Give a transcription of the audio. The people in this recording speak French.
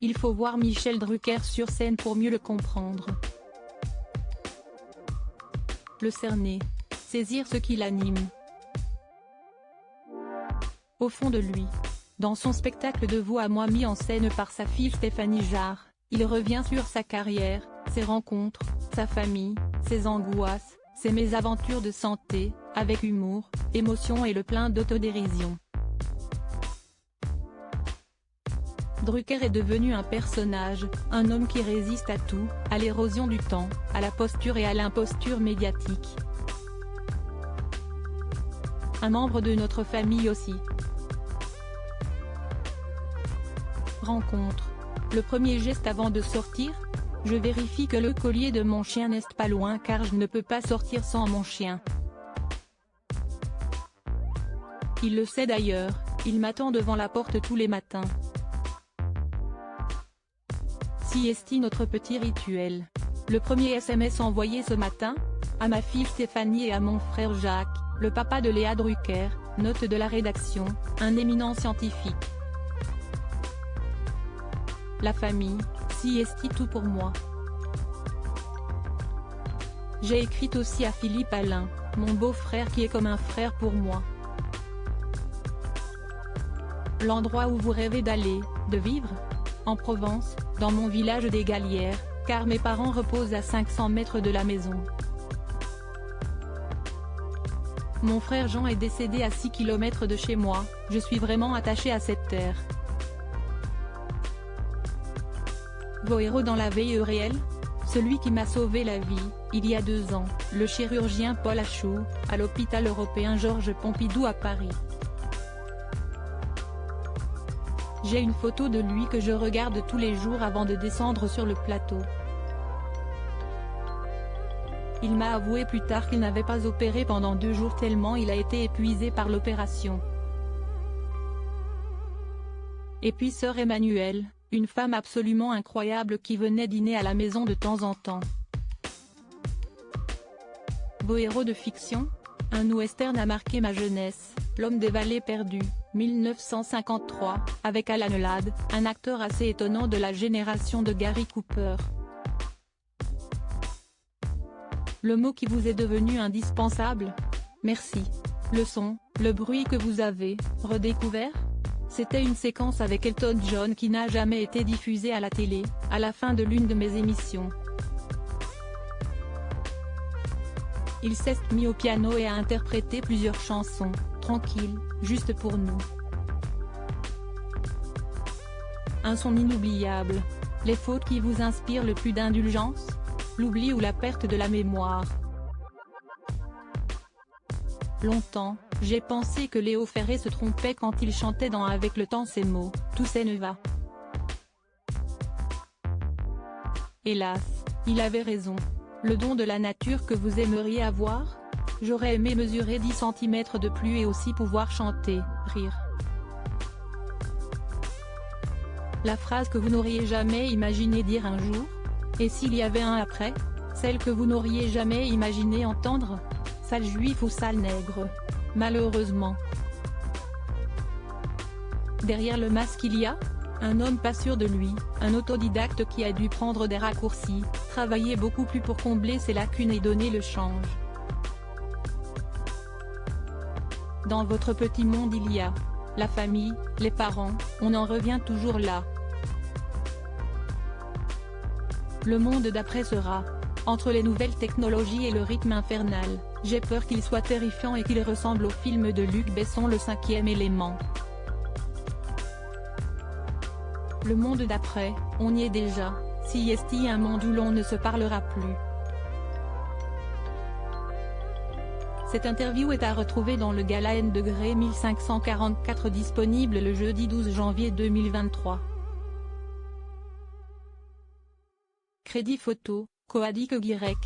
Il faut voir Michel Drucker sur scène pour mieux le comprendre. Le cerner. Saisir ce qui l'anime. Au fond de lui. Dans son spectacle de vous à moi mis en scène par sa fille Stéphanie Jarre, il revient sur sa carrière, ses rencontres, sa famille, ses angoisses, ses mésaventures de santé, avec humour, émotion et le plein d'autodérision. Drucker est devenu un personnage, un homme qui résiste à tout, à l'érosion du temps, à la posture et à l'imposture médiatique. Un membre de notre famille aussi. Rencontre. Le premier geste avant de sortir ? Je vérifie que le collier de mon chien n'est pas loin car je ne peux pas sortir sans mon chien. Il le sait d'ailleurs, il m'attend devant la porte tous les matins. Siesti, notre petit rituel. Le premier SMS envoyé ce matin ? À ma fille Stéphanie et à mon frère Jacques, le papa de Léa Drucker, note de la rédaction, un éminent scientifique. La famille, siesti tout pour moi. J'ai écrit aussi à Philippe Alain, mon beau-frère qui est comme un frère pour moi. L'endroit où vous rêvez d'aller, de vivre ? En Provence, dans mon village des Galières, car mes parents reposent à 500 mètres de la maison. Mon frère Jean est décédé à 6 km de chez moi, je suis vraiment attaché à cette terre. Vos héros dans la vie réelle ? Celui qui m'a sauvé la vie, il y a 2 ans, le chirurgien Paul Achou, à l'hôpital européen Georges Pompidou à Paris. J'ai une photo de lui que je regarde tous les jours avant de descendre sur le plateau. Il m'a avoué plus tard qu'il n'avait pas opéré pendant 2 jours tellement il a été épuisé par l'opération. Et puis sœur Emmanuelle, une femme absolument incroyable qui venait dîner à la maison de temps en temps. Vos héros de fiction ? Un western a marqué ma jeunesse, L'homme des vallées perdues, 1953, avec Alan Ladd, un acteur assez étonnant de la génération de Gary Cooper. Le mot qui vous est devenu indispensable ? Merci. Le son, le bruit que vous avez redécouvert ? C'était une séquence avec Elton John qui n'a jamais été diffusée à la télé, à la fin de l'une de mes émissions. Il s'est mis au piano et a interprété plusieurs chansons, tranquilles, juste pour nous. Un son inoubliable. Les fautes qui vous inspirent le plus d'indulgence ? L'oubli ou la perte de la mémoire. Longtemps, j'ai pensé que Léo Ferré se trompait quand il chantait dans Avec le temps ces mots, tout ça ne va. Hélas, il avait raison. Le don de la nature que vous aimeriez avoir ? J'aurais aimé mesurer 10 cm de plus et aussi pouvoir chanter, rire. La phrase que vous n'auriez jamais imaginé dire un jour ? Et s'il y avait un après ? Celle que vous n'auriez jamais imaginé entendre ? Sale juif ou sale nègre ? Malheureusement. Derrière le masque il y a ? Un homme pas sûr de lui, un autodidacte qui a dû prendre des raccourcis, travailler beaucoup plus pour combler ses lacunes et donner le change. Dans votre petit monde il y a la famille, les parents, on en revient toujours là. Le monde d'après sera, entre les nouvelles technologies et le rythme infernal, j'ai peur qu'il soit terrifiant et qu'il ressemble au film de Luc Besson Le 5e élément. Le monde d'après, on y est déjà, siesti un monde où l'on ne se parlera plus. Cette interview est à retrouver dans le Gala N degré 1544 disponible le jeudi 12 janvier 2023. Crédit photo, Coadic Guirec.